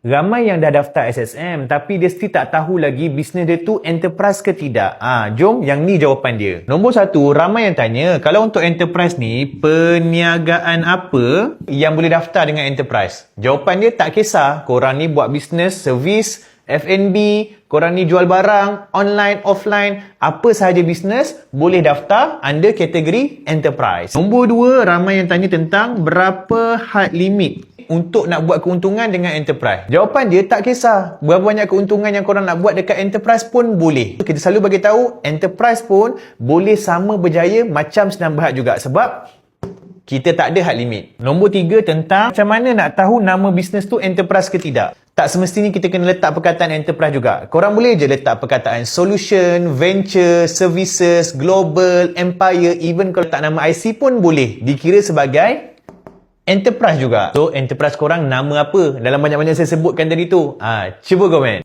Ramai yang dah daftar SSM tapi dia still tak tahu lagi bisnes dia tu enterprise ke tidak. Jom yang ni jawapan dia. Nombor 1, ramai yang tanya kalau untuk enterprise ni perniagaan apa yang boleh daftar dengan enterprise? Jawapan dia tak kisah. Korang ni buat bisnes, servis, F&B, korang ni jual barang, online, offline, apa sahaja bisnes boleh daftar under kategori enterprise. Nombor 2, ramai yang tanya tentang berapa had limit untuk nak buat keuntungan dengan enterprise. Jawapan dia tak kisah. Berapa banyak keuntungan yang korang nak buat dekat enterprise pun boleh. Kita selalu bagi tahu enterprise pun boleh sama berjaya macam Senam Berhad juga sebab kita tak ada had limit. Nombor 3, tentang macam mana nak tahu nama bisnes tu enterprise ke tidak. Tak semestinya kita kena letak perkataan enterprise juga. Korang boleh je letak perkataan solution, venture, services, global, empire, even kalau tak nama IC pun boleh. Dikira sebagai enterprise juga. So, enterprise korang nama apa? Dalam banyak-banyak saya sebutkan tadi tu. Cuba komen.